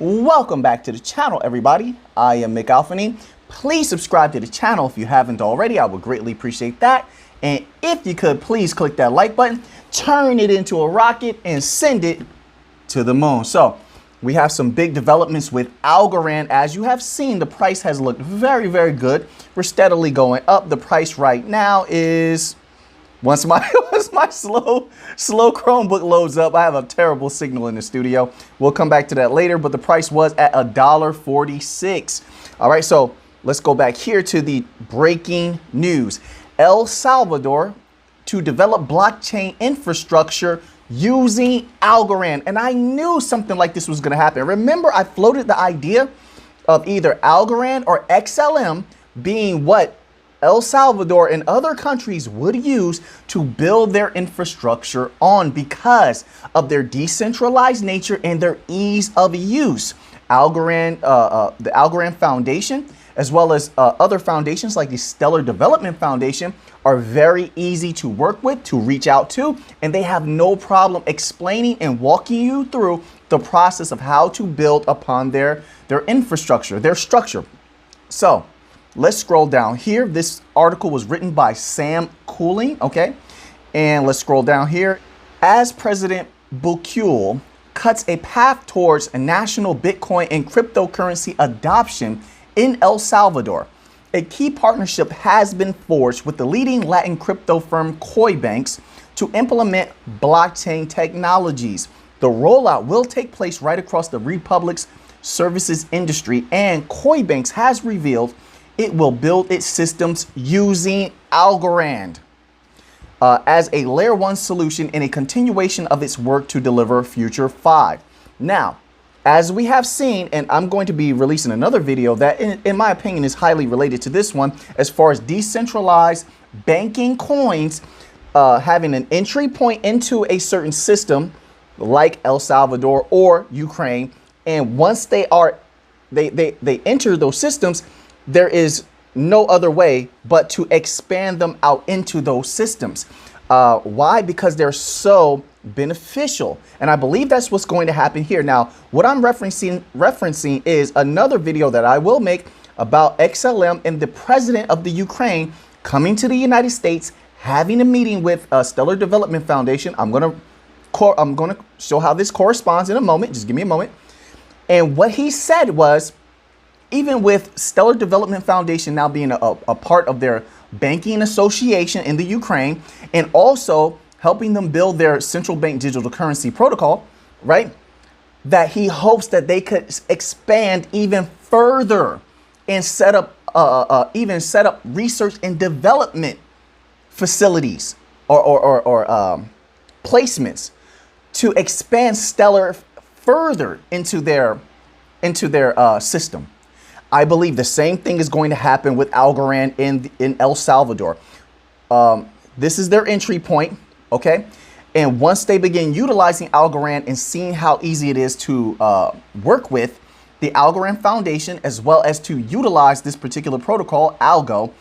Welcome back to the channel, everybody. I am Mick Alfany. Please subscribe to the channel if you haven't already. I would greatly appreciate that. And if you could, please click that like button, turn it into a rocket, and send it to the moon. So we have some big developments with Algorand. As you have seen, the price has looked very, very good. We're steadily going up. The price right now is, once my slow Chromebook loads up, I have a terrible signal in the studio. We'll come back to that later, but the price was at $1.46. All right, so let's go back here to the breaking news. El Salvador to develop blockchain infrastructure using Algorand. And I knew something like this was going to happen. Remember, I floated the idea of either Algorand or XLM being what El Salvador and other countries would use to build their infrastructure on because of their decentralized nature and their ease of use. Algorand, the Algorand Foundation, as well as other foundations like the Stellar Development Foundation, are very easy to work with, to reach out to, and they have no problem explaining and walking you through the process of how to build upon their infrastructure, their structure. So let's scroll down here. This article was written by Sam Cooling, okay? And let's scroll down here. As President Bukele cuts a path towards a national Bitcoin and cryptocurrency adoption in El Salvador, a key partnership has been forged with the leading Latin crypto firm Coinbase to implement blockchain technologies. The rollout will take place right across the Republic's services industry, and Coinbase has revealed it will build its systems using Algorand as a layer 1 solution in a continuation of its work to deliver Future 5. Now, as we have seen, and I'm going to be releasing another video that, in my opinion, is highly related to this one, as far as decentralized banking coins having an entry point into a certain system like El Salvador or Ukraine. And once they enter those systems, there is no other way but to expand them out into those systems. Why? Because they're so beneficial. And I believe that's what's going to happen here. Now, what I'm referencing is another video that I will make about XLM and the president of the Ukraine coming to the United States, having a meeting with Stellar Development Foundation. I'm going to show how this corresponds in a moment. Just give me a moment. And what he said was, even with Stellar Development Foundation now being a part of their banking association in the Ukraine, and also helping them build their central bank digital currency protocol, right? That he hopes that they could expand even further and set up research and development facilities or placements to expand Stellar further into their system. I believe the same thing is going to happen with Algorand in El Salvador. This is their entry point, okay? And once they begin utilizing Algorand and seeing how easy it is to work with, the Algorand Foundation, as well as to utilize this particular protocol, Algo,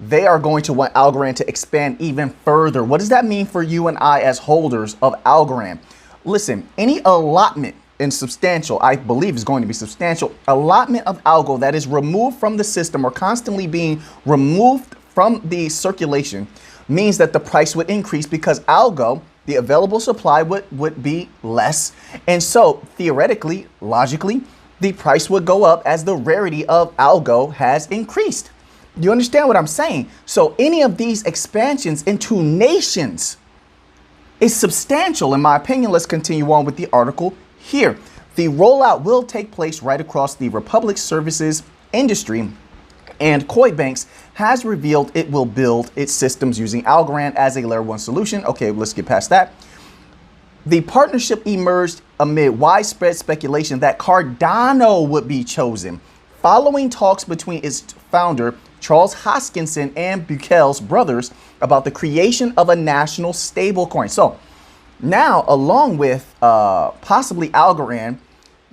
they are going to want Algorand to expand even further. What does that mean for you and I as holders of Algorand? Listen, any allotment, and substantial, I believe is going to be substantial, allotment of algo that is removed from the system or constantly being removed from the circulation means that the price would increase because algo, the available supply, would be less. And so theoretically, logically, the price would go up as the rarity of algo has increased. Do you understand what I'm saying? So any of these expansions into nations is substantial, in my opinion. Let's continue on with the article here. The rollout will take place right across the Republic's services industry, and Coinbase has revealed it will build its systems using Algorand as a layer 1 solution. Okay, let's get past that. The partnership emerged amid widespread speculation that Cardano would be chosen, following talks between its founder, Charles Hoskinson, and Bukele's brothers about the creation of a national stablecoin. So now, along with possibly Algorand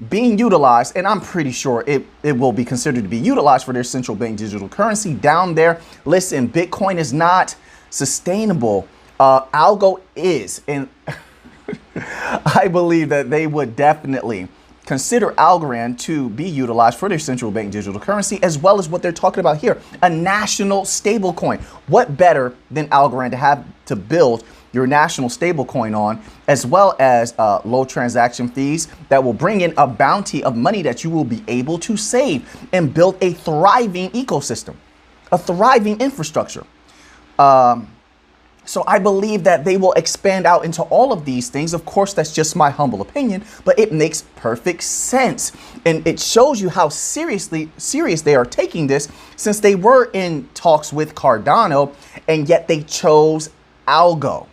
being utilized, and I'm pretty sure it will be considered to be utilized for their central bank digital currency down there. Listen, Bitcoin is not sustainable. Algo is. And I believe that they would definitely consider Algorand to be utilized for their central bank digital currency, as well as what they're talking about here, a national stablecoin. What better than Algorand to have to build your national stablecoin on, as well as low transaction fees that will bring in a bounty of money that you will be able to save and build a thriving ecosystem, a thriving infrastructure. So I believe that they will expand out into all of these things. Of course, that's just my humble opinion, but it makes perfect sense. And it shows you how serious they are taking this, since they were in talks with Cardano and yet they chose Algo.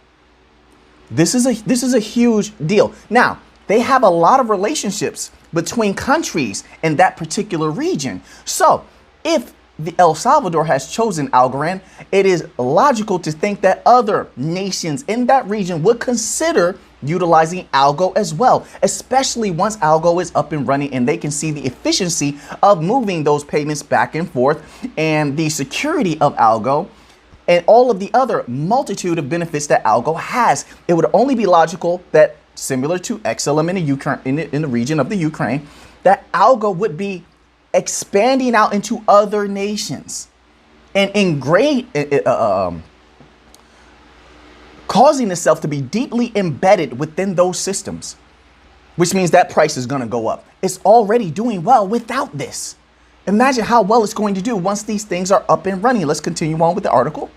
This is a huge deal. Now, they have a lot of relationships between countries in that particular region. So if El Salvador has chosen Algorand, it is logical to think that other nations in that region would consider utilizing Algo as well, especially once Algo is up and running and they can see the efficiency of moving those payments back and forth and the security of Algo and all of the other multitude of benefits that Algo has. It would only be logical that, similar to XLM in the region of the Ukraine, that Algo would be expanding out into other nations and causing itself to be deeply embedded within those systems, which means that price is going to go up. It's already doing well without this. Imagine how well it's going to do once these things are up and running. Let's continue on with the article.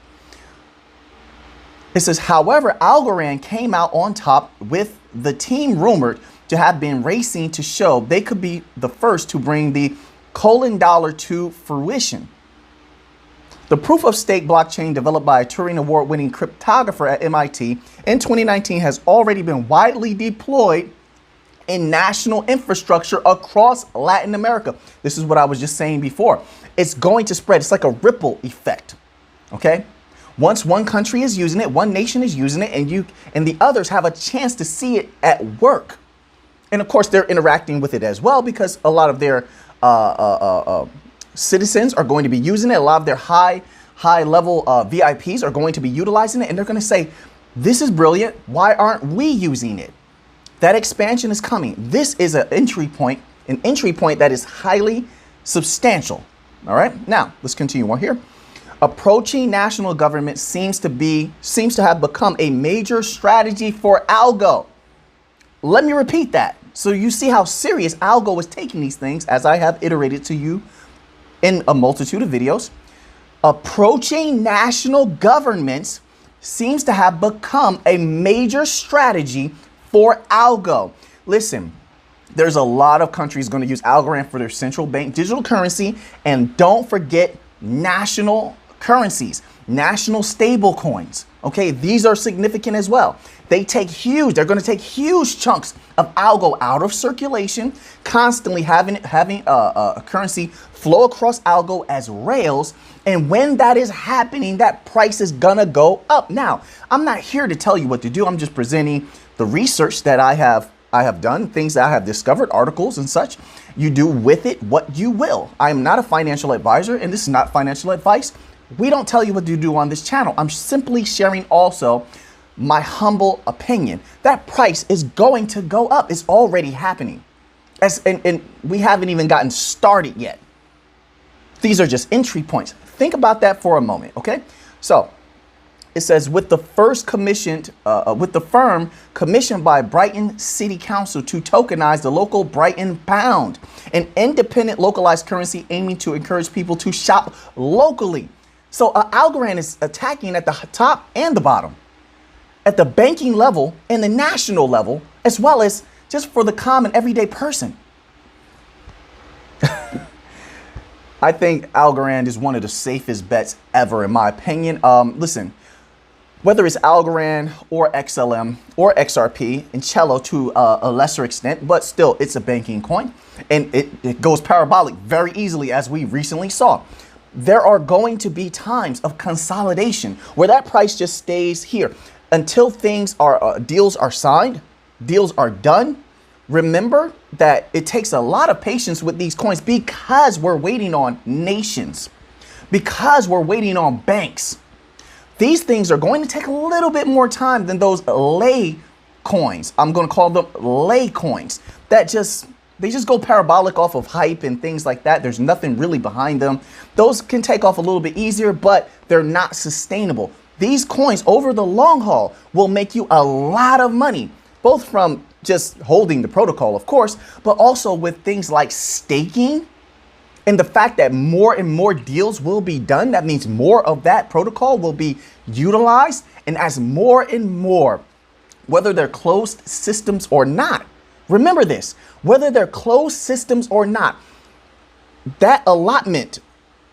It says, however, Algorand came out on top, with the team rumored to have been racing to show they could be the first to bring the $dollar to fruition. The proof-of-stake blockchain developed by a Turing Award-winning cryptographer at MIT in 2019 has already been widely deployed in national infrastructure across Latin America. This is what I was just saying before. It's going to spread. It's like a ripple effect. Okay? Once one country is using it, one nation is using it, and the others have a chance to see it at work. And of course, they're interacting with it as well, because a lot of their citizens are going to be using it. A lot of their high level VIPs are going to be utilizing it, and they're going to say, this is brilliant. Why aren't we using it? That expansion is coming. This is an entry point that is highly substantial. All right, now let's continue on here. Approaching national government seems to have become a major strategy for Algo. Let me repeat that, so you see how serious Algo is taking these things, as I have iterated to you in a multitude of videos. Approaching national governments seems to have become a major strategy for Algo. Listen, there's a lot of countries going to use Algorand for their central bank digital currency, and don't forget national currencies, national stable coins. Okay, these are significant as well. They're going to take huge chunks of Algo out of circulation, constantly having a currency flow across Algo as rails. And when that is happening, that price is gonna go up. Now, I'm not here to tell you what to do. I'm just presenting the research that I have done, things that I have discovered, articles and such. You do with it what you will. I am not a financial advisor, and this is not financial advice. We don't tell you what to do on this channel. I'm simply sharing also my humble opinion. That price is going to go up. It's already happening. And we haven't even gotten started yet. These are just entry points. Think about that for a moment, okay? So it says, with the firm commissioned by Brighton City Council to tokenize the local Brighton pound, an independent localized currency aiming to encourage people to shop locally. So Algorand is attacking at the top and the bottom, at the banking level and the national level, as well as just for the common everyday person. I think Algorand is one of the safest bets ever, in my opinion. Listen, whether it's Algorand or XLM or XRP and Cello to a lesser extent, but still it's a banking coin, and it goes parabolic very easily, as we recently saw. There are going to be times of consolidation where that price just stays here until deals are signed, deals are done. Remember that it takes a lot of patience with these coins, because we're waiting on nations, because we're waiting on banks. These things are going to take a little bit more time than those lay coins. I'm going to call them lay coins that just They just go parabolic off of hype and things like that. There's nothing really behind them. Those can take off a little bit easier, but they're not sustainable. These coins over the long haul will make you a lot of money, both from just holding the protocol, of course, but also with things like staking and the fact that more and more deals will be done. That means more of that protocol will be utilized. And as more and more, whether they're closed systems or not, remember this, whether they're closed systems or not, that allotment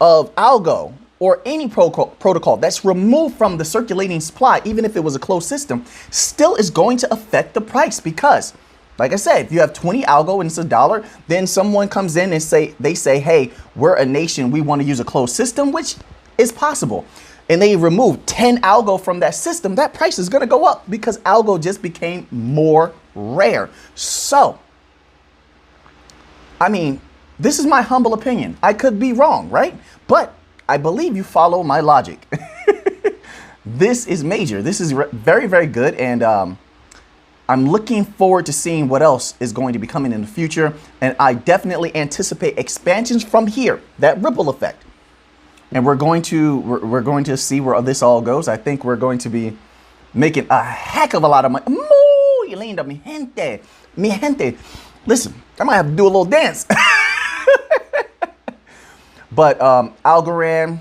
of algo or any protocol that's removed from the circulating supply, even if it was a closed system, still is going to affect the price because, like I said, if you have 20 algo and it's $1, then someone comes in and they say, hey, we're a nation, we want to use a closed system, which is possible. And they remove 10 algo from that system, that price is going to go up because algo just became more rare. So, I mean, this is my humble opinion. I could be wrong, right? But I believe you follow my logic. This is major. This is very, very good. And I'm looking forward to seeing what else is going to be coming in the future. And I definitely anticipate expansions from here, that ripple effect. And we're going to see where this all goes. I think we're going to be making a heck of a lot of money. Muy linda, mi gente. Mi gente. Listen, I might have to do a little dance. But Algorand,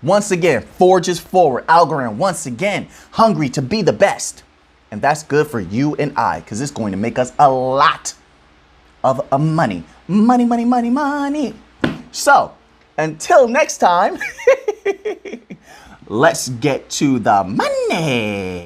once again, forges forward. Algorand, once again, hungry to be the best. And that's good for you and I, because it's going to make us a lot of money. Money, money, money, money. So, until next time, let's get to the money.